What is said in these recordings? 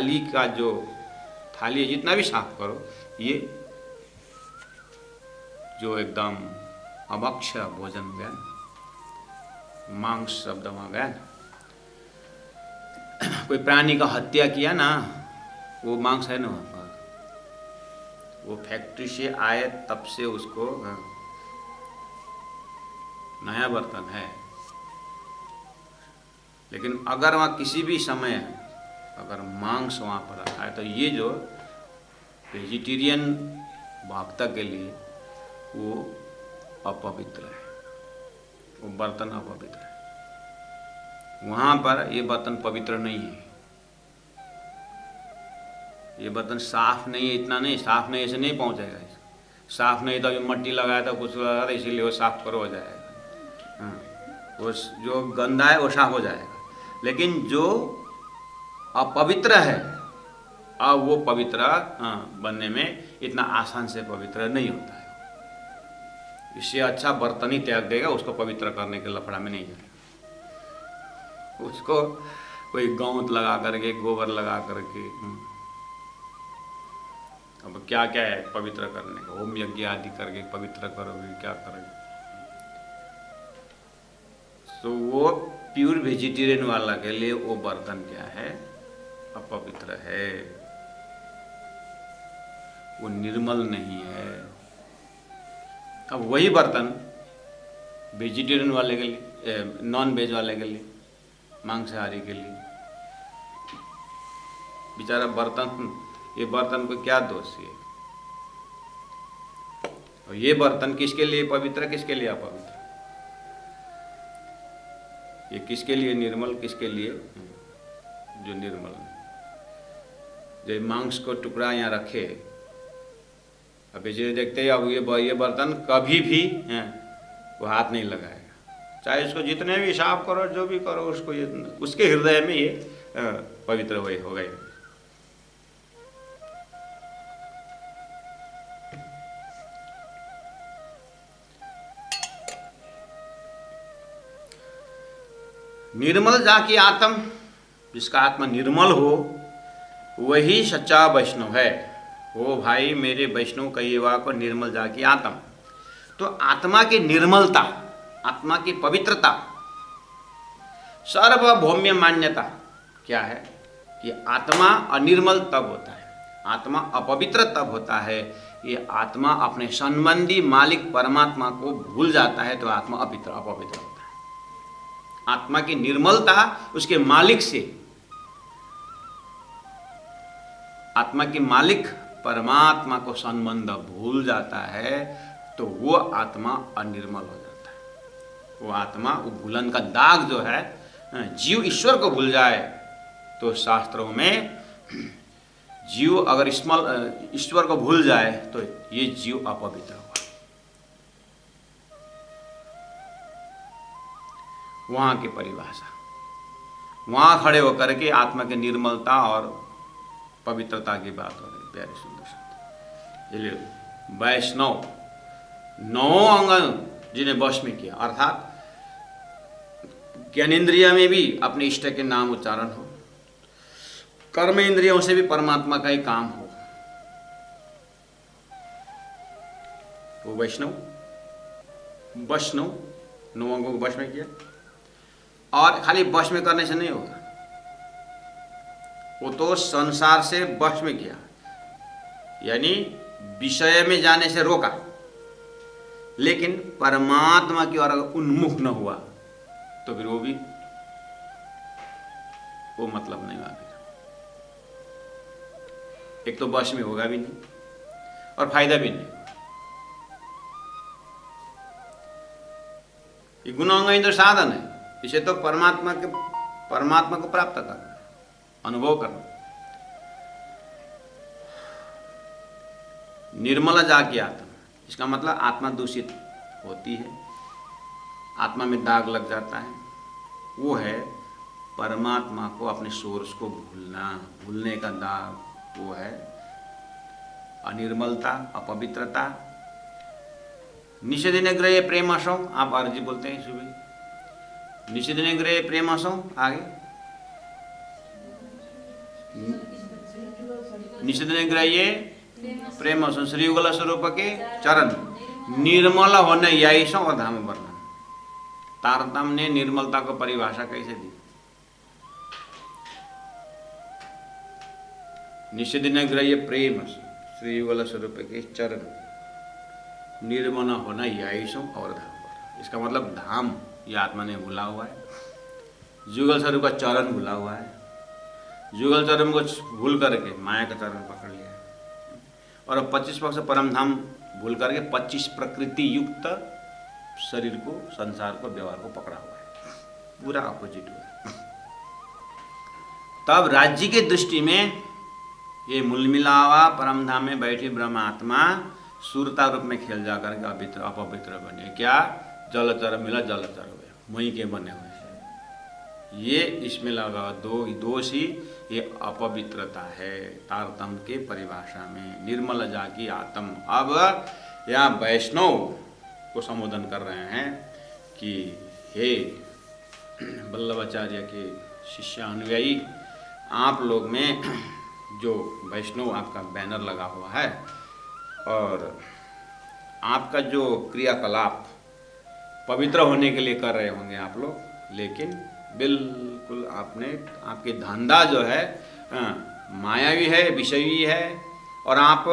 थाली का जो थाली है जितना भी साफ करो, ये जो एकदम अभक्ष्य भोजन हो गया, मांस शब्द में गया। कोई प्राणी का हत्या किया ना, वो मांस है ना वहाँ पर, वो फैक्ट्री से आए तब से उसको नया बर्तन है। लेकिन अगर वहाँ किसी भी समय अगर मांस वहाँ पर रखा है तो ये जो वेजिटेरियन भक्त के लिए वो अपवित्र है, वो बर्तन अपवित्र है। वहाँ पर ये बर्तन पवित्र नहीं है, ये बर्तन साफ नहीं है, इतना नहीं, साफ नहीं ऐसे नहीं पहुँचेगा। साफ नहीं तो अभी मट्टी लगाया था, कुछ लगाया था, इसीलिए वो साफ करो हो जाएगा। हाँ, वो जो गंदा है वो साफ हो जाएगा। लेकिन जो अपवित्र है, अब वो पवित्र बनने में इतना आसान से पवित्र नहीं होता है। इससे अच्छा बर्तन ही त्याग देगा, उसको पवित्र करने के लफड़ा में नहीं जाएगा। उसको कोई गौंत लगा करके, गोबर लगा करके, अब क्या क्या है पवित्र करने का, होम यज्ञ आदि करके पवित्र करोगे, क्या करोगे। तो वो प्योर वेजिटेरियन वाला के लिए वो बर्तन क्या है, अपवित्र है, वो निर्मल नहीं है। अब वही बर्तन वेजिटेरियन वाले के लिए, नॉन वेज वाले के लिए, मांसाहारी के लिए, बेचारा बर्तन, ये बर्तन को क्या दोष है। और ये बर्तन किसके लिए पवित्र, किसके लिए अपवित्र, ये किसके लिए निर्मल, किसके लिए जो निर्मल। जो मांस को टुकड़ा यहाँ रखे, अब बेचारे देखते हैं अब ये बर्तन कभी भी वो हाथ नहीं लगाएगा, चाहे इसको जितने भी साफ करो, जो भी करो, उसको ये उसके हृदय में ये पवित्र हो गए। निर्मल जाकी आत्म, जिसका आत्मा निर्मल हो वही सच्चा वैष्णव है। ओ भाई मेरे वैष्णव कहिएवा को निर्मल जाकी आत्म। तो आत्मा की निर्मलता, आत्मा की पवित्रता, सार्वभौम्य मान्यता क्या है कि आत्मा अनिर्मल तब होता है, आत्मा अपवित्र तब होता है, ये आत्मा अपने संबंधी मालिक परमात्मा को भूल जाता है तो आत्मा अपवित्र होता है। आत्मा की निर्मलता उसके मालिक से, आत्मा के मालिक परमात्मा को संबंध भूल जाता है तो वो आत्मा अनिर्मल हो जाता है। वो आत्मा, वो भूलन का दाग जो है, जीव ईश्वर को भूल जाए तो शास्त्रों में जीव अगर ईश्वर को भूल जाए तो ये जीव अपवित्र हुआ। वहां की परिभाषा, वहां खड़े होकर के आत्मा की निर्मलता और पवित्रता की बात हो रही, प्यारे सुंदर शब्द। इसलिए वैष्णव 9 अंग जिन्हें वश में किया, अर्थात ज्ञानेन्द्रिय में भी अपने इष्ट के नाम उच्चारण हो, कर्म इंद्रियों से भी परमात्मा का ही काम हो, वो वैष्णव 9 अंगों को वश में किया। और खाली वश में करने से नहीं होगा, वो तो संसार से वश में किया, यानी विषय में जाने से रोका, लेकिन परमात्मा की ओर अगर उन्मुख न हुआ तो फिर वो मतलब नहीं हुआ। फिर एक तो वश में होगा भी नहीं और फायदा भी नहीं। ये गुणांग तो साधन है, इसे तो परमात्मा को प्राप्त करना, अनुभव करना। निर्मल जाकी आत्मा, इसका मतलब आत्मा दूषित होती है, आत्मा में दाग लग जाता है, वो है परमात्मा को, अपने सोर्स को भूलने का दाग, वो है अनिर्मलता, अपवित्रता। निषेधने ग्रह प्रेमाशो, आप आरजी बोलते हैं सुबह, निषेधने ग्रह प्रेमाशो, आगे निषेधन ग्राह्य प्रेम श्री युगल स्वरूप के चरण निर्मल होने यही सौ और धाम वर्णन। तारतम्य ने निर्मलता को परिभाषा कैसे दी? निषेधन ग्राह्य प्रेम श्री युगल स्वरूप के चरण निर्मल होना यही सौ और धाम वर्णन। इसका मतलब धाम ये आत्मा ने भूला हुआ है, जुगल स्वरूप का चरण भूला हुआ है, जुगल चरण को भूल करके माया का चरण पकड़ लिया और 25 पक्ष परम धाम भूल करके 25 प्रकृति युक्त शरीर को, संसार को, व्यवहार को पकड़ा हुआ है। पूरा अपोजिट हुआ। तब राज्य की दृष्टि में ये मूल मिला हुआ परम धाम में बैठी ब्रह्म आत्मा सूरता रूप में खेल जा करके अभित्र अपवित्र बने। क्या? जलचर मिला, जलचर हुए, वहीं के बने हुए। ये इसमें लगा दोष ही ये अपवित्रता है तारतम्य के परिभाषा में। निर्मल जाकी आत्म। अब यहाँ वैष्णव को संबोधन कर रहे हैं कि हे वल्लभाचार्य के शिष्यानुयायी, आप लोग में जो वैष्णव आपका बैनर लगा हुआ है और आपका जो क्रियाकलाप पवित्र होने के लिए कर रहे होंगे आप लोग, लेकिन बिल्कुल आपके धंधा जो है मायावी है, विषयी है। और आप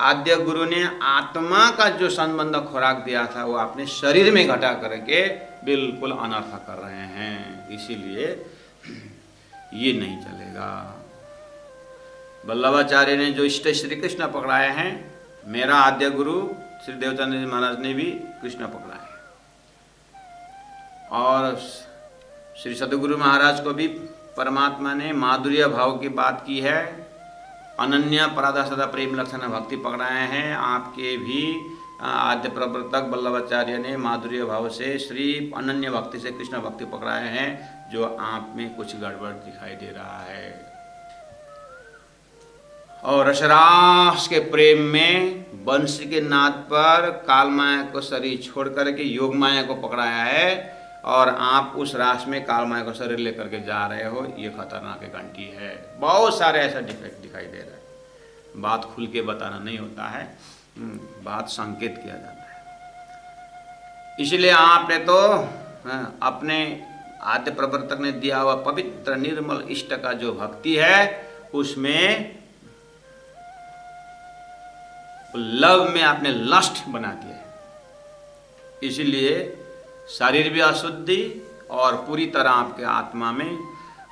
आद्य गुरु ने आत्मा का जो संबंध खुराक दिया था वो आपने शरीर में घटा करके बिल्कुल अनर्थ कर रहे हैं। इसीलिए ये नहीं चलेगा। वल्लभाचार्य ने जो इष्ट श्री कृष्ण पकड़ाए हैं, मेरा आद्य गुरु श्री देवचंद्र जी महाराज ने भी कृष्ण पकड़ाए और श्री सद्गुरु महाराज को भी परमात्मा ने माधुर्य भाव की बात की है। अनन्य पराधा सदा प्रेम लक्षण भक्ति पकड़ाए हैं। आपके भी आद्य प्रवर्तक वल्लभाचार्य ने माधुर्य भाव से श्री अनन्य भक्ति से कृष्ण भक्ति पकड़ाए हैं, जो आप में कुछ गड़बड़ दिखाई दे रहा है। और रसरास के प्रेम में बंशी के नाद पर काल माया को शरीर छोड़ करके योग माया को पकड़ाया है और आप उस रास में काल माया को शरीर लेकर के जा रहे हो। ये खतरनाक घंटी है। बहुत सारे ऐसा डिफेक्ट दिखाई दे रहा है। बात खुल के बताना नहीं होता है, बात संकेत किया जाता है। इसलिए आपने तो अपने आद्य प्रवर्तक ने दिया हुआ पवित्र निर्मल इष्ट का जो भक्ति है उसमें लव में आपने लस्ट बना दिया है। इसीलिए शरीर भी अशुद्धि और पूरी तरह आपके आत्मा में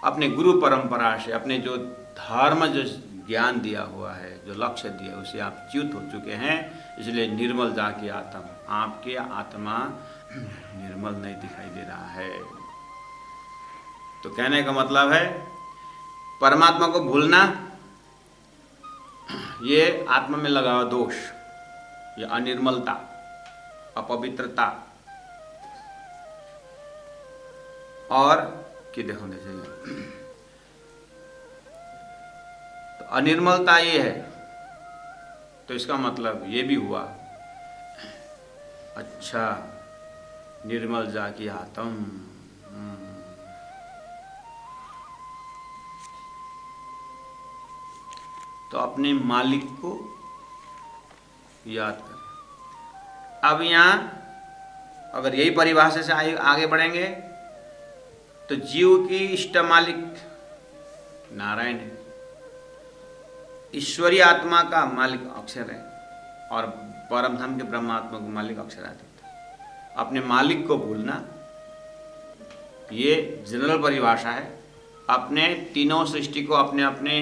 अपने गुरु परंपरा से अपने जो धर्म जो ज्ञान दिया हुआ है, जो लक्ष्य दिया, उसे आप च्युत हो चुके हैं। इसलिए निर्मल जाके आत्मा, आपके आत्मा निर्मल नहीं दिखाई दे रहा है। तो कहने का मतलब है परमात्मा को भूलना ये आत्मा में लगा हुआ दोष, ये अनिर्मलता, अपवित्रता और किधर होने चाहिए। तो अनिर्मलता ये है, तो इसका मतलब ये भी हुआ अच्छा निर्मल जाकी आत्म। तो अपने मालिक को याद करें। अब यहाँ अगर यही परिभाषा से आगे बढ़ेंगे तो जीव की इष्ट मालिक नारायण है, ईश्वरीय आत्मा का मालिक अक्षर है और परम धाम के ब्रह्मात्मा का मालिक अक्षरातीत है। अपने मालिक को भूलना ये जनरल परिभाषा है। अपने तीनों सृष्टि को, अपने अपने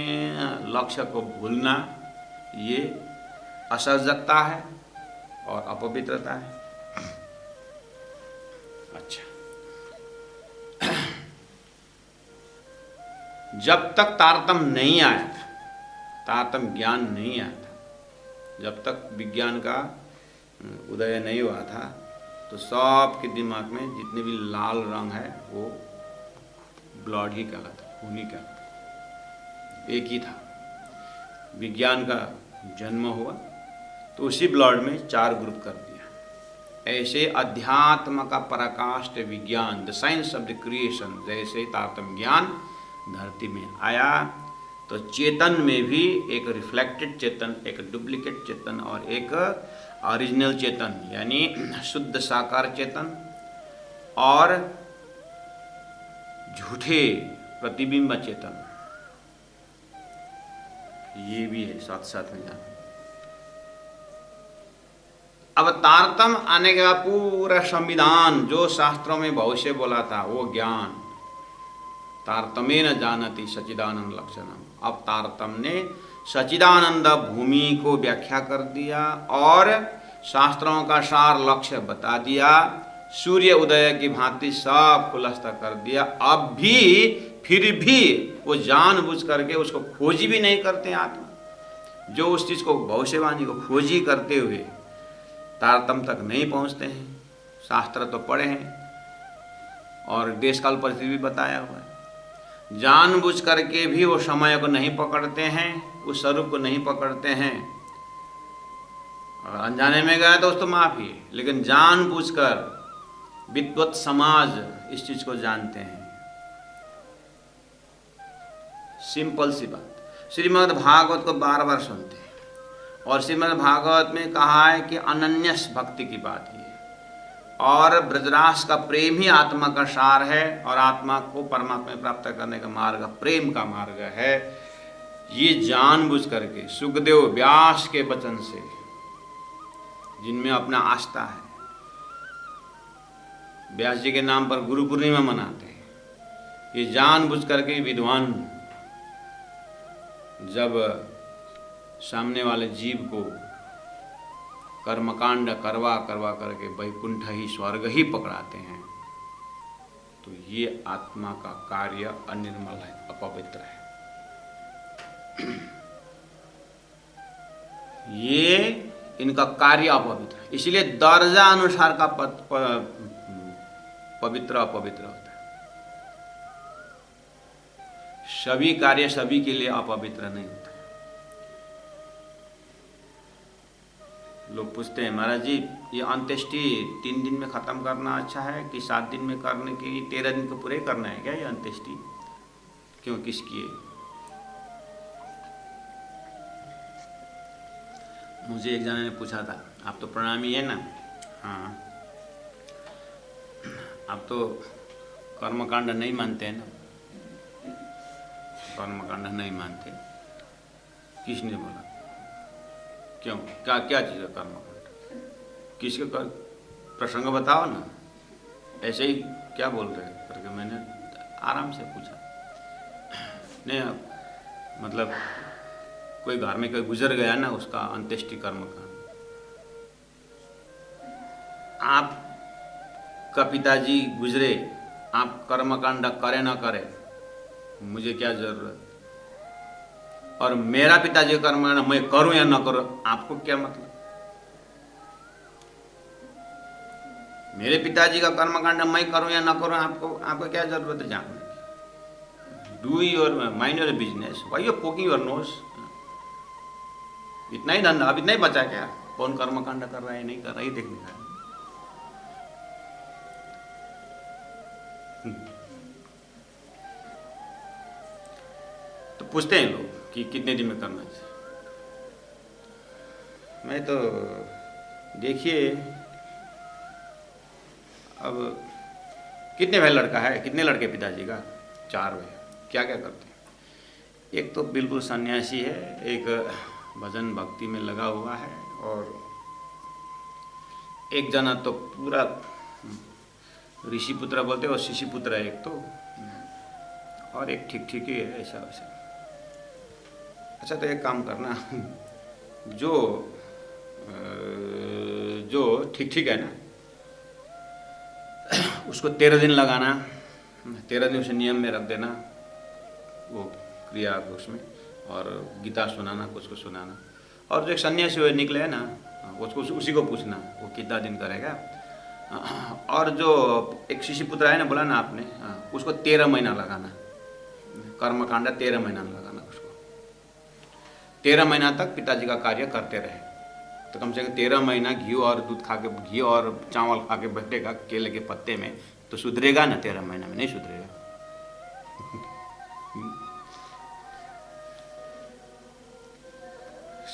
लक्ष्य को भूलना ये असर्जकता है और अपवित्रता है। अच्छा, जब तक तारतम्य नहीं आया था, तारतम्य ज्ञान नहीं आया था, जब तक विज्ञान का उदय नहीं हुआ था, तो सबके दिमाग में जितने भी लाल रंग है वो ब्लड ही कहलाता, खून ही कहलाता, एक ही था। विज्ञान का जन्म हुआ तो उसी ब्लड में 4 ग्रुप कर दिया। ऐसे अध्यात्म का पराकाष्ठ विज्ञान, the science of the creation, जैसे तारतम्य ज्ञान धरती में आया तो चेतन में भी एक रिफ्लेक्टेड चेतन, एक डुप्लीकेट चेतन और एक ओरिजिनल चेतन, यानी शुद्ध साकार चेतन और झूठे प्रतिबिंब चेतन, ये भी है साथ साथ में जाना। अब तारतम आने का पूरा संविधान जो शास्त्रों में भविष्य बोला था वो ज्ञान, तारतमेन जानति सच्चिदानंद लक्षणम। अब तारतम ने सच्चिदानंद भूमि को व्याख्या कर दिया और शास्त्रों का सार लक्ष्य बता दिया, सूर्य उदय की भांति सब खुलस्त कर दिया। अब भी फिर भी वो जानबूझ करके उसको खोजी भी नहीं करते आत्मा, जो उस चीज को भविष्यवाणी को खोजी करते हुए तारतम तक नहीं पहुंचते हैं। शास्त्र तो पढ़े हैं और देश काल परिस्थिति भी बताया हुआ है, जानबूझ करके भी वो समय को नहीं पकड़ते हैं, उस स्वरूप को नहीं पकड़ते हैं। और अनजाने में गया तो उस तो माफी है, लेकिन जानबूझकर विद्वत समाज इस चीज को जानते हैं। सिंपल सी बात, श्रीमद् भागवत को बार बार सुनते हैं और श्रीमद् भागवत में कहा है कि अनन्यस भक्ति की बात की है और ब्रजरास का प्रेम ही आत्मा का सार है और आत्मा को परमात्मा में प्राप्त करने का मार्ग प्रेम का मार्ग है। ये जानबूझ करके सुखदेव व्यास के वचन से, जिनमें अपना आस्था है, व्यास जी के नाम पर गुरु पूर्णिमा मनाते हैं, ये जानबूझ करके विद्वान जब सामने वाले जीव को कर्मकांड करवा करवा करके वैकुंठ ही स्वर्ग ही पकड़ाते हैं, तो ये आत्मा का कार्य अनिर्मल है, अपवित्र है। ये इनका कार्य अपवित्र है, इसलिए दर्जा अनुसार का पवित्र अपवित्र होता है। सभी कार्य सभी के लिए अपवित्र नहीं होता। लोग पूछते हैं महाराज जी ये अंत्येष्टि 3 दिन में खत्म करना अच्छा है कि 7 दिन में करने की 13 दिन को पूरे करना है क्या ये अंत्येष्टि, क्यों किसकी है? मुझे एक जने ने पूछा था, आप तो प्रणामी है ना? हाँ, आप तो कर्मकांड नहीं मानते हैं ना? कर्मकांड नहीं मानते। किसने बोला? क्यों, क्या क्या चीज़ है कर्मकांड? किसके प्रसंग बताओ ना, ऐसे ही क्या बोल रहे हैं करके मैंने आराम से पूछा। नहीं मतलब कोई घर में कोई गुजर गया ना, उसका अंत्येष्टि कर्मकांड, आपका पिताजी गुजरे, आप कर्मकांड करे ना करे, मुझे क्या जरूरत, और मेरा पिताजी का कर्मकांड मैं करूं या ना करूं, आपको क्या मतलब? मेरे पिताजी का कर्मकांड मैं करूं या ना करूं, आपको क्या जरूरत है जानने की? Do your mind your business, why you poking your nose? इतना ही धंधा, अब इतना ही बचा क्या? कौन कर्मकांड कर रहा है नहीं कर रहा है देखने का। तो पूछते हैं लोग कि कितने दिन में करना चाहिए। मैं तो देखिए, अब कितने भाई लड़का है, कितने लड़के पिताजी का? 4 भाई। क्या क्या करते हैं? एक तो बिल्कुल सन्यासी है, एक भजन भक्ति में लगा हुआ है, और एक जना तो पूरा ऋषि पुत्र बोलते हैं और शिशि पुत्र है एक तो, और एक ठीक ठीक ही है ऐसा वैसा। अच्छा तो एक काम करना, जो ठीक ठीक है ना, उसको 13 दिन लगाना, 13 दिन उसे नियम में रख देना, वो क्रिया उसमें, और गीता सुनाना, कुछ को सुनाना। और जो एक सन्यासी हुए निकले है ना, उसको उसी को पूछना वो कितना दिन करेगा। और जो एक शिशि पुत्र है ना, बोला ना आपने, उसको 13 महीना लगाना, कर्मकांड 13 महीना लगाना उसको। 13 महीना तक पिताजी का कार्य करते रहे, तो कम से कम 13 महीना घी और दूध खा के, घी और चावल खा के बैठेगा केले के पत्ते में, तो सुधरेगा ना? 13 महीना में नहीं सुधरेगा।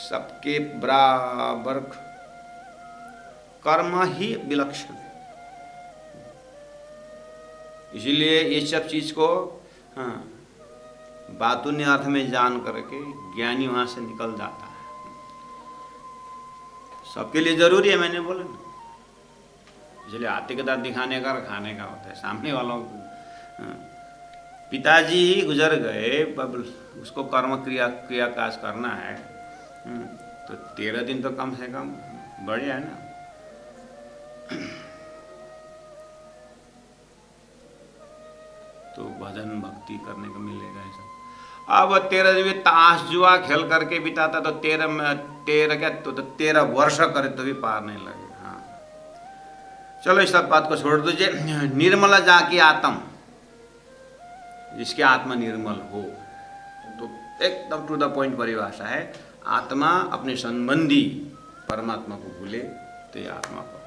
सबके बराबर कर्म ही विलक्षण है। इसीलिए ये सब चीज को बातून्य अर्थ में जान करके ज्ञानी वहां से निकल जाता है। सबके लिए जरूरी है, मैंने बोला ना। इसलिए हाथी के दांत दिखाने का और खाने का होता है। सामने वालों को पिताजी ही गुजर गए, अब उसको कर्म क्रिया काज करना है, तो 13 दिन तो कम से कम बढ़िया है ना। तो भजन भक्ति करने को मिलेगा ऐसा। अब 13 दिन में ताश जुआ खेल करके बिताता तो 13 वर्ष करे तो भी पार नहीं लगे। हाँ, चलो इस सब बात को छोड़ दीजिए। निर्मला जाकी आत्म, जिसकी आत्मा निर्मल हो, तो एकदम टू द पॉइंट परिभाषा है। आत्मा अपने संबंधी परमात्मा को भूले तो ये आत्मा पवित्र।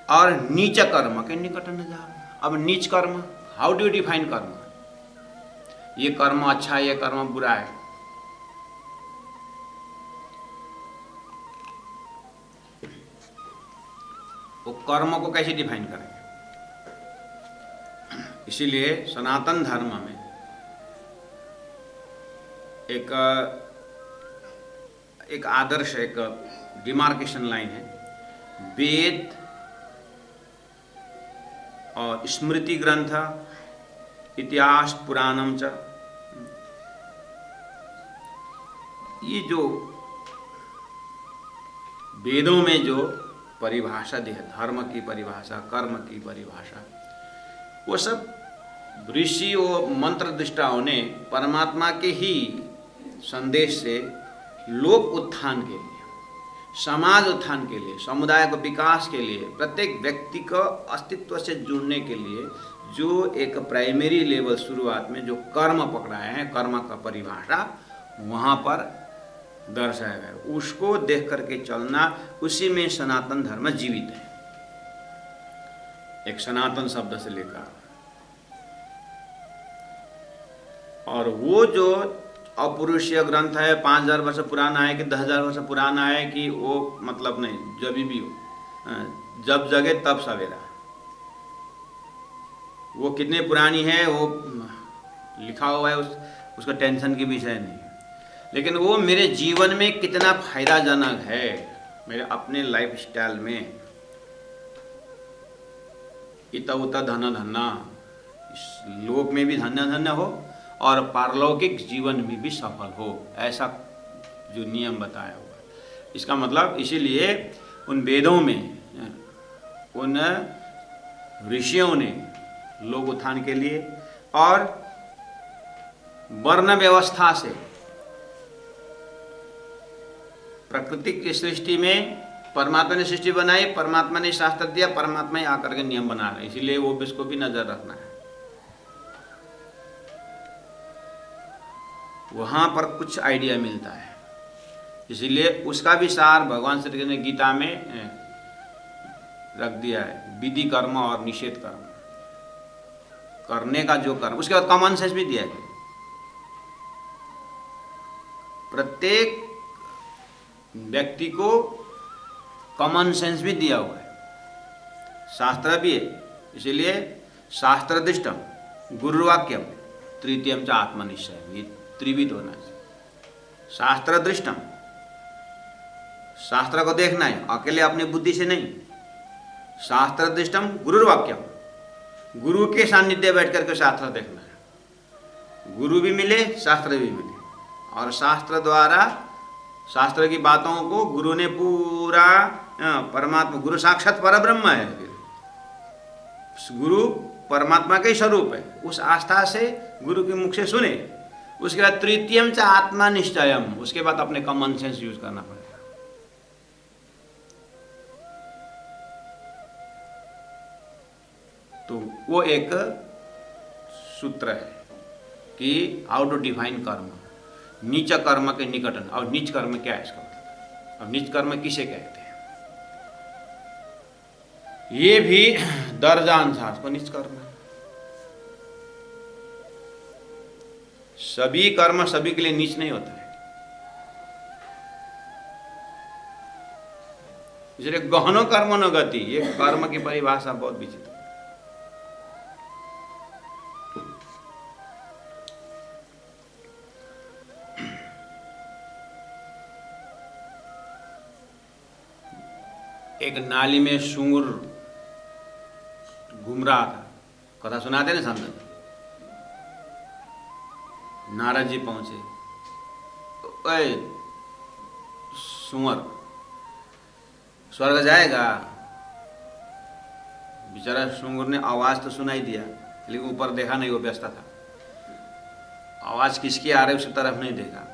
और नीच कर्म के निकट न जाओ। अब नीच कर्म, हाउ डू यू डिफाइन कर्म? ये कर्म अच्छा है, ये कर्म बुरा है। वो कर्म को कैसे डिफाइन करेंगे? इसीलिए सनातन धर्म में एक आदर्श, एक डिमार्केशन लाइन है। वेद और स्मृति ग्रंथ, इतिहास पुराणम च, ये जो वेदों में जो परिभाषा दी है, धर्म की परिभाषा, कर्म की परिभाषा, वो सब ऋषि और मंत्र दृष्टाओं ने परमात्मा के ही संदेश से लोक उत्थान के लिए, समाज उत्थान के लिए, समुदाय को विकास के लिए, प्रत्येक व्यक्ति को अस्तित्व से जुड़ने के लिए जो एक प्राइमरी लेवल शुरुआत में जो कर्म पकड़ाए हैं, कर्म का परिभाषा वहाँ पर दर्शाया गया, उसको देख करके चलना, उसी में सनातन धर्म जीवित है। एक सनातन शब्द से लेकर, और वो जो अपौरुषीय ग्रंथ है, 5000 वर्ष पुराना है कि 10,000 वर्ष पुराना है कि वो मतलब नहीं, जब भी हो, जब जगे तब सवेरा, वो कितने पुरानी है वो लिखा हुआ है, उसका टेंशन की विषय नहीं। लेकिन वो मेरे जीवन में कितना फायदाजनक है, मेरे अपने लाइफ स्टाइल में, इतना उतना धन धन्ना, इस लोक में भी धन्य धन्य हो और पारलौकिक जीवन में भी सफल हो, ऐसा जो नियम बताया हुआ है। इसका मतलब इसीलिए उन वेदों में, उन ऋषियों ने लोक उत्थान के लिए और वर्ण व्यवस्था से प्रकृति की सृष्टि में परमात्मा ने सृष्टि बनाई, परमात्मा ने शास्त्र दिया, परमात्मा ही आकर के नियम बना रहे, इसीलिए वो इसको भी नजर रखना है। वहां पर कुछ आइडिया मिलता है, इसीलिए उसका भी सार भगवान श्री कृष्ण ने गीता में रख दिया है। विधि कर्म और निषेध कर्म, करने का जो कर्म, उसके बाद कॉमन सेंस भी दिया है। प्रत्येक व्यक्ति को कॉमन सेंस भी दिया हुआ है, शास्त्र भी है। इसीलिए शास्त्रदिष्टम गुरुवाक्यम तृतीयम च आत्मनिश्चय, ये त्रिविध होना चाहिए। शास्त्र दृष्टम, शास्त्र को देखना है अकेले अपनी बुद्धि से नहीं। शास्त्र दृष्टम गुरुवाक्यम, गुरु के सानिध्य बैठ करके शास्त्र देखना है। गुरु भी मिले, शास्त्र भी मिले, और शास्त्र द्वारा, शास्त्र की बातों को गुरु ने पूरा, परमात्मा, गुरु साक्षात परब्रह्म है, गुरु परमात्मा का ही स्वरूप है, उस आस्था से गुरु के मुख से सुने। उसके बाद तृतीयम च आत्मा निश्चयम, उसके बाद अपने कॉमन सेंस यूज करना पड़ेगा। तो वो एक सूत्र है कि हाउ टू डिफाइन कर्म, नीच कर्म के निकटन। और नीच कर्म क्या है इसका मतलब? अब नीच कर्म किसे कहते हैं? ये भी दर्जानुसार को नीच कर्म है। सभी कर्म सभी के लिए नीच नहीं होता है। इसलिए गहनो कर्म न गति, ये कर्म की परिभाषा बहुत विचित्र। एक नाली में सूंगर घूम रहा था, कथा सुनाते ना संत। नारद जी पहुंचे, ओए सूंगर स्वर्ग जाएगा? बेचारा सूंगर ने आवाज तो सुनाई दिया, लेकिन ऊपर देखा नहीं, वो व्यस्त था। आवाज किसकी आ रही उसकी तरफ नहीं देखा,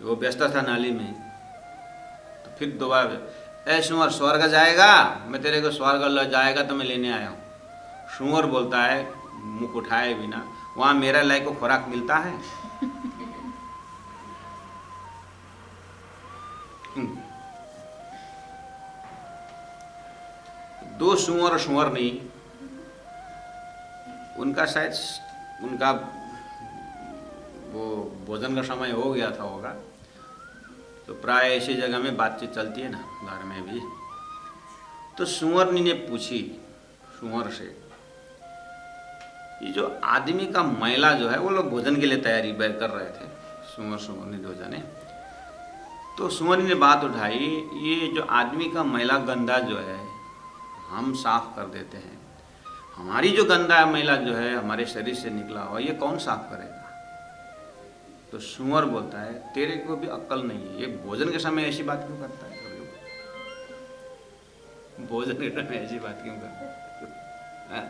वो व्यस्त था नाली में। तो फिर दोबारा, ऐ सूंगर स्वर्ग जाएगा? मैं तेरे को स्वर्ग ले जाएगा तो मैं लेने आया हूँ। सूंगर बोलता है मुख उठाए बिना, वहां मेरा लायक को खुराक मिलता है? दो सूअर सूअर नहीं, उनका शायद उनका वो भोजन का समय हो गया था होगा, तो प्राय ऐसी जगह में बातचीत चलती है ना, घर में भी। तो सूअरनी ने पूछी सूअर से, ये जो आदमी का मैला जो है, वो लोग भोजन के लिए तैयारी कर रहे थे, सूअरनी दो जने। तो सूअरनी ने बात उठाई, ये जो आदमी का मैला गंदा जो है हम साफ कर देते हैं, हमारी जो गंदा मैला जो है हमारे शरीर से निकला हुआ, ये कौन साफ करेगा? तो सूअर बोलता है, तेरे को भी अक्ल नहीं है, ये भोजन के समय ऐसी बात क्यों करता है? भोजन के समय ऐसी बात क्यों करता है?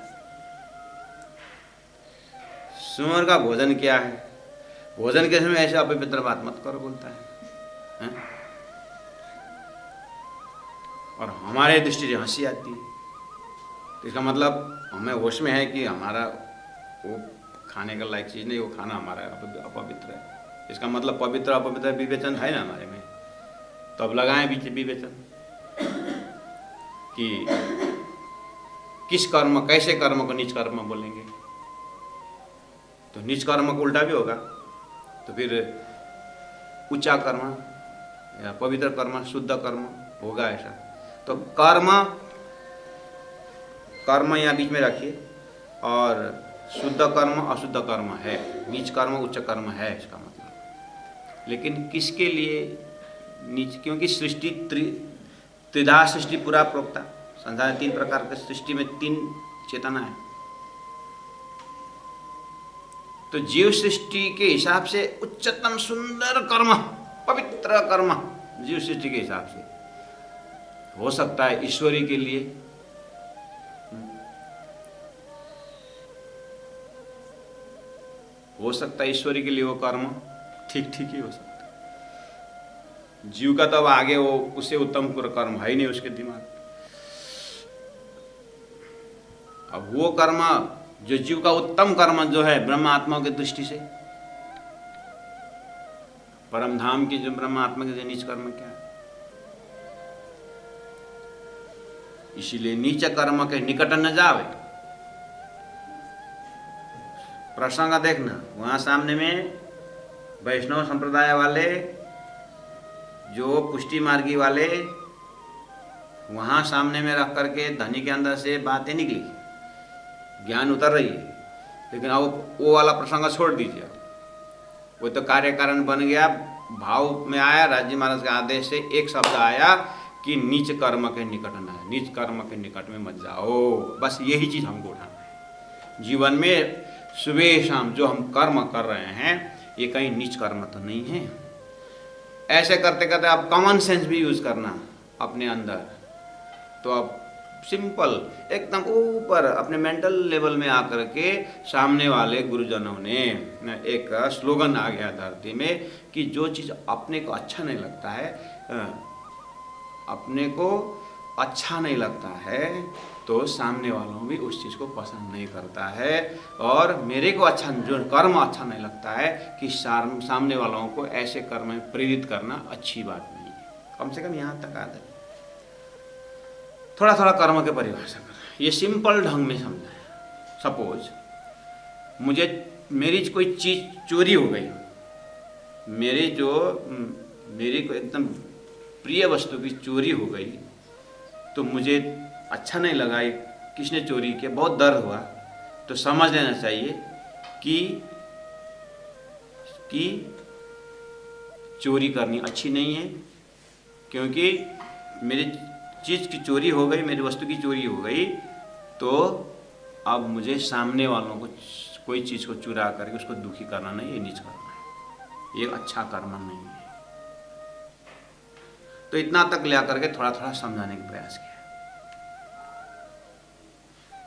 सूअर का भोजन क्या है? भोजन के समय ऐसे अपवित्र बात मत करो बोलता है? और हमारे दृष्टि से हंसी आती है। तो इसका मतलब हमें होश में है कि हमारा वो खाने का लायक चीज़ नहीं, वो खाना हमारा अपवित्र है। इसका मतलब पवित्र अपवित्र विवेचन है ना हमारे में, तो अब लगाएं बीच विवेचन कि किस कर्म, कैसे कर्म को नीच कर्म बोलेंगे। तो नीच कर्म को उल्टा भी होगा, तो फिर ऊंचा कर्म या पवित्र कर्म, शुद्ध कर्म होगा ऐसा। तो कर्म यहाँ बीच में रखिए, और शुद्ध कर्म अशुद्ध कर्म है, नीच कर्म उच्च कर्म है इसका मतलब। लेकिन किसके लिए नीच? क्योंकि सृष्टि त्रिधा सृष्टि पूरा प्रोक्ता, संसार 3 प्रकार के सृष्टि में 3 चेतना है। तो जीव सृष्टि के हिसाब से उच्चतम सुंदर कर्म, पवित्र कर्म जीव सृष्टि के हिसाब से हो सकता है, ईश्वरी के लिए हो सकता है, ईश्वरी के लिए वो कर्म ठीक ही हो सकता है। जीव का तो अब आगे वो उससे उत्तम कर्म है ही नहीं उसके दिमाग। अब वो कर्म जो जीव का उत्तम कर्म जो है ब्रह्म आत्मा की दृष्टि से, परम धाम की जो ब्रह्म आत्मा के नीच कर्म क्या है? इसीलिए नीच कर्म के निकट न जावे। प्रसंग देखना, वहां सामने में वैष्णव संप्रदाय वाले, जो पुष्टि मार्गी वाले, वहां सामने में रख करके धनी के अंदर से बातें निकली, ज्ञान उतर रही है। लेकिन अब वो वाला प्रसंग छोड़ दीजिए, वो तो कार्य कारण बन गया, भाव में आया। राज्य महाराज के आदेश से एक शब्द आया कि नीच कर्म के निकट न है, नीच कर्म के निकट में मत जाओ। बस यही चीज हमको उठाना है जीवन में। सुबह शाम जो हम कर्म कर रहे हैं, ये कहीं नीच कर्म तो नहीं है। ऐसे करते करते आप कॉमन सेंस भी यूज करना अपने अंदर, तो आप सिंपल एकदम ऊपर अपने मेंटल लेवल में आकर के सामने वाले गुरुजनों ने एक स्लोगन आ गया धरती में कि जो चीज़ अपने को अच्छा नहीं लगता है, अपने को अच्छा नहीं लगता है, तो सामने वालों भी उस चीज़ को पसंद नहीं करता है। और मेरे को अच्छा, जो कर्म अच्छा नहीं लगता है, कि सामने वालों को ऐसे कर्म में प्रेरित करना अच्छी बात नहीं है। कम से कम यहाँ तक आता है। थोड़ा थोड़ा कर्म के परिभाषा कर, ये सिंपल ढंग में समझा है। सपोज मुझे मेरी कोई चीज़ चोरी हो गई, मेरी को एकदम प्रिय वस्तु की चोरी हो गई, तो मुझे अच्छा नहीं लगा, किसने चोरी किया, बहुत दर्द हुआ, तो समझ लेना चाहिए कि चोरी करनी अच्छी नहीं है, क्योंकि मेरी चीज़ की चोरी हो गई, मेरी वस्तु की चोरी हो गई, तो अब मुझे सामने वालों को कोई चीज़ को चुरा करके उसको दुखी करना नहीं, ये नीच करना है, ये अच्छा कर्म नहीं है। तो इतना तक ले करके थोड़ा थोड़ा समझाने का प्रयास किया।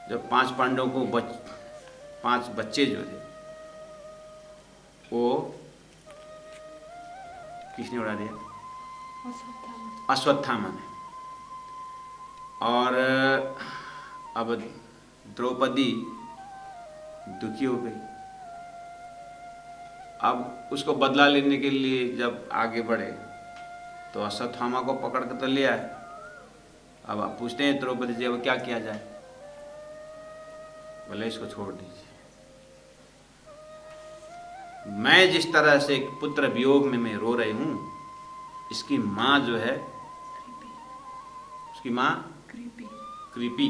जब 5 पांडवों को 5 बच्चे जो थे वो किसने उड़ा दिया? अश्वत्थामा ने। और अब द्रौपदी दुखी हो गई। अब उसको बदला लेने के लिए जब आगे बढ़े तो अश्वत्थामा को पकड़ कर तो ले आए। अब आप पूछते हैं द्रौपदी जी अब क्या किया जाए? बोले इसको छोड़ दीजिए। मैं जिस तरह से पुत्र वियोग में मैं रो रही हूं, इसकी माँ जो है, उसकी माँ कृपी,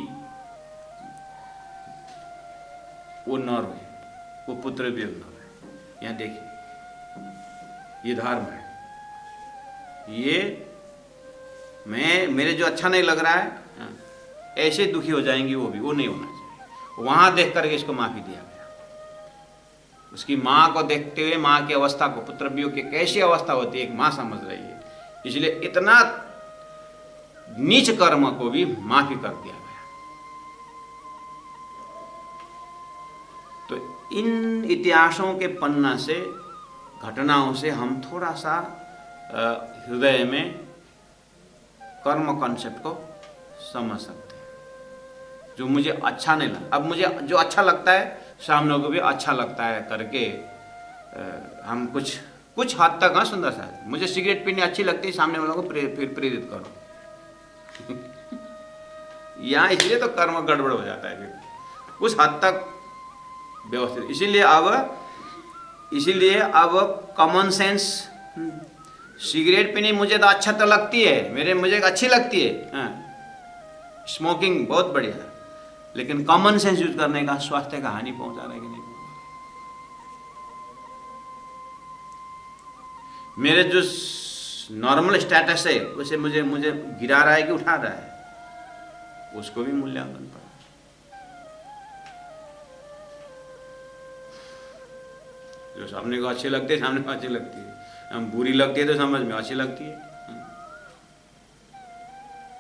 वो न रोए, वो पुत्र वियोग न रोए। यहाँ देखिए, ये धर्म है। ये मेरे जो अच्छा नहीं लग रहा है, ऐसे दुखी हो जाएंगी वो भी, वो नहीं होना चाहिए। वहां देख करके इसको माफी दिया गया। उसकी माँ को देखते हुए, माँ की अवस्था को, पुत्र वियोग की कैसी अवस्था होती है एक माँ समझ रही है, इसलिए इतना नीच कर्म को भी माफी कर दिया गया। तो इन इतिहासों के पन्ना से, घटनाओं से हम थोड़ा सा हृदय में कर्म कॉन्सेप्ट को समझ सकते हैं। जो मुझे अच्छा नहीं लगता, अब मुझे जो अच्छा लगता है सामने को भी अच्छा लगता है करके हम कुछ हद तक, हाँ सुंदर सा, मुझे सिगरेट पीनी अच्छी लगती है, सामने वालों को प्रेरित करो यहाँ, इसलिए तो कर्म गड़बड़ हो जाता है फिर कुछ हद तक व्यवस्थित। इसीलिए अब कॉमन सेंस, सिगरेट पीनी मुझे तो अच्छा तो लगती है, मुझे अच्छी लगती है, स्मोकिंग बहुत बढ़िया, लेकिन कॉमन सेंस यूज करने का स्वास्थ्य का हानि पहुंचा रहा है कि नहीं? मेरे जो नॉर्मल स्टेटस है उसे मुझे गिरा रहा है कि उठा रहा है, उसको भी मूल्यांकन पर। जो सामने को अच्छी लगती है, सामने को अच्छी लगती है, हम बुरी लगती है तो समझ में अच्छी लगती है।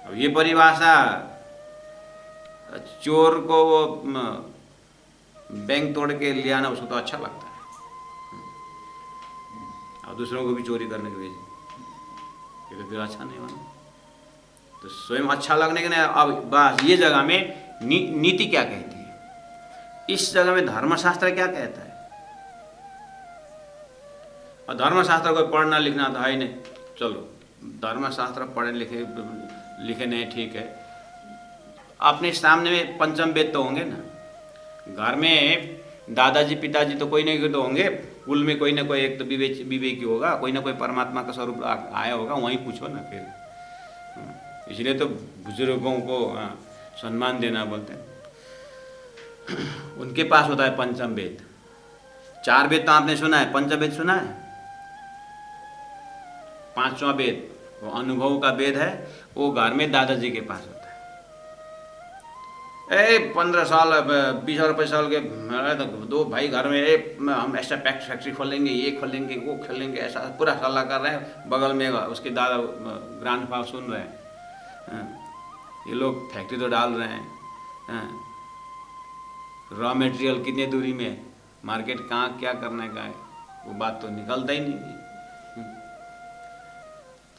अब ये परिभाषा, चोर को वो बैंक तोड़ के ले आना उसको तो अच्छा लगता है, और दूसरों को भी चोरी करने के भेजे, ये तो फिर अच्छा नहीं होना। तो स्वयं अच्छा लगने के नहीं। अब बस ये जगह में नीति क्या कहती है, इस जगह में धर्मशास्त्र क्या कहता है। और धर्मशास्त्र को पढ़ना लिखना तो है ही नहीं, चलो धर्मशास्त्र पढ़े लिखे नहीं, ठीक है। अपने सामने में पंचम वेद तो होंगे ना, घर में दादाजी पिताजी तो कोई नहीं तो होंगे, कुल में कोई ना कोई एक तो विवेकी होगा, कोई ना कोई परमात्मा का स्वरूप आया होगा, वहीं पूछो ना फिर। इसलिए तो बुजुर्गों को सम्मान देना बोलते हैं। उनके पास होता है पंचम वेद। 4 वेद तो आपने सुना है, पंचम वेद सुना है? 5वां वेद वो अनुभव का वेद है, वो घर में दादाजी के पास होता है। 15 साल 20 और 25 साल के तो 2 भाई घर में, हम ऐसा फैक्ट्री खोलेंगे, ये खोलेंगे, वो खोलेंगे, ऐसा पूरा सलाह कर रहे हैं। बगल में उसके दादा ग्रैंड फादर सुन रहे हैं, ये लोग फैक्ट्री तो डाल रहे हैं, रॉ मटेरियल कितने दूरी में, मार्केट कहाँ क्या करने का है, वो बात तो निकलता ही नहीं।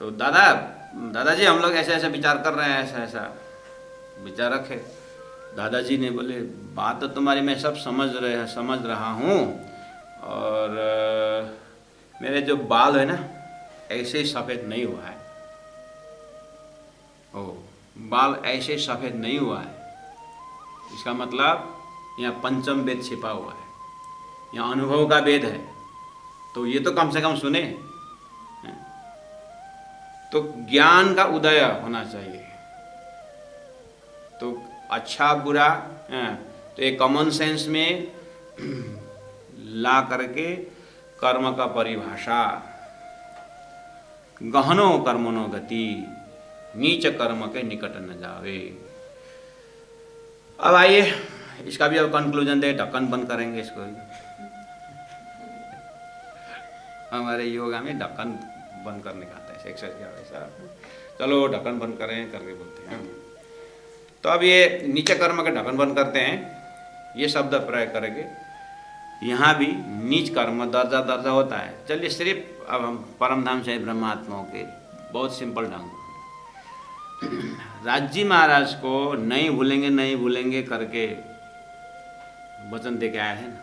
तो दादाजी हम लोग ऐसे ऐसे विचार कर रहे हैं, ऐसा ऐसा विचार रखे। दादाजी ने बोले बात तो तुम्हारी मैं सब समझ रहा हूँ, और मेरे जो बाल है ना ऐसे ही सफ़ेद नहीं हुआ है, बाल ऐसे सफ़ेद नहीं हुआ है, इसका मतलब यहाँ पंचम वेद छिपा हुआ है, यहाँ अनुभव का भेद है, तो ये तो कम से कम सुने। तो ज्ञान का उदय होना चाहिए। तो अच्छा बुरा तो एक कॉमन सेंस में ला करके कर्म का परिभाषा, गहनो कर्मनो गति, नीच कर्म के निकट न जावे। अब आइए इसका भी अब कंक्लूजन दे, ढक्कन बंद करेंगे इसको। हमारे योगा में ढक्कन बंद करने का आता है, एक्सरसाइज का वैसा। चलो ढक्कन बंद करें करके बोलते हैं। तो अब ये नीचे कर्म के ढक्कन बंद करते हैं, ये शब्द प्रयोग करेंगे। यहाँ भी नीच कर्म दर्जा दर्जा होता है। चलिए सिर्फ अब हम परमधाम से ब्रह्मात्माओं के बहुत सिंपल ढंग, राजी महाराज को नहीं भूलेंगे करके वचन दे के आए हैं ना।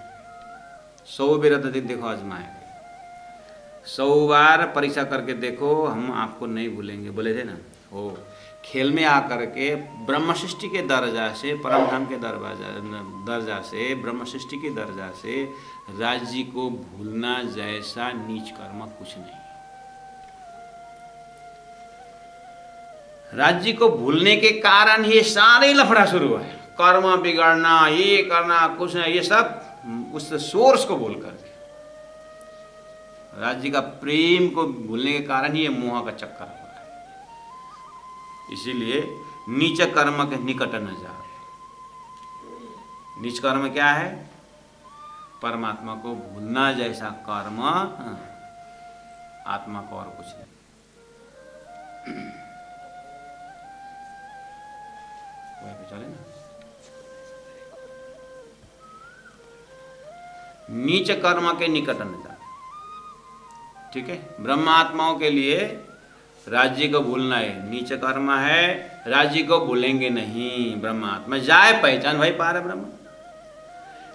100 बेरत देखो आजमाए, 100 बार परीक्षा करके देखो, हम आपको नहीं भूलेंगे बोले थे ना। हो खेल में आकर के ब्रह्म सृष्टि के दर्जा से, परमधाम के दर्जा से, ब्रह्म सृष्टि के दर्जा से राज्य को भूलना जैसा नीच कर्म कुछ नहीं। राज्य को भूलने के कारण ही सारे लफड़ा शुरू है। कर्म बिगड़ना, ये करना, कुछ नहीं, ये सब उस सोर्स को बोल करके राज्य का प्रेम को भूलने के कारण ही ये मोह का चक्कर हुआ है। इसीलिए नीच कर्म के निकट न जाए। नीच कर्म क्या है? परमात्मा को भूलना जैसा कर्म आत्मा को और कुछ नहीं। चले ना, नीच कर्म के निकट न जाए। ठीक है, ब्रह्मात्माओं के लिए राज्य को भूलना है, नीच कर्म है। राज्य को भूलेंगे नहीं, ब्रह्मात्मा जाए पहचान भाई पार ब्रह्म।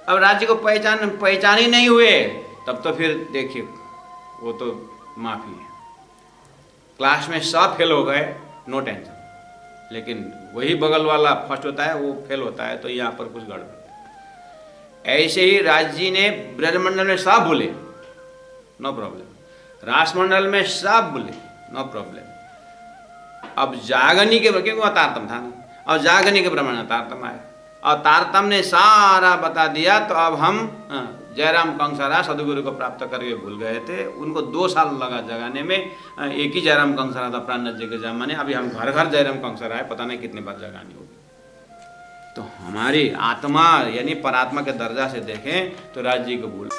अब राज्य को पहचान ही नहीं हुए, तब तो फिर देखिए वो तो माफी है। क्लास में सब फेल हो गए, नो टेंशन, लेकिन वही बगल वाला फर्स्ट होता है, वो फेल होता है, तो यहाँ पर कुछ गड़बड़। ऐसे ही राज्य ने ब्रजमंडल में सब भूले, नो प्रॉब्लम। रासमंडल में सब भूले, नो प्रॉब्लम। अब जागनी के, क्योंकि वह तारतम था ना, और जागनी के ब्रह्मण तारतम आया, और तारतम ने सारा बता दिया। तो अब हम जयराम कंसरा सदगुरु को प्राप्त करके भूल गए थे, उनको 2 साल लगा जगाने में। एक ही जयराम कंसरा था प्राणनाथ जी के जमाने, अभी हम घर घर जयराम कंसरा है, पता नहीं कितनी बार जगानी होगी। तो हमारी आत्मा यानी परात्मा के दर्जा से देखें तो राज्य को भूल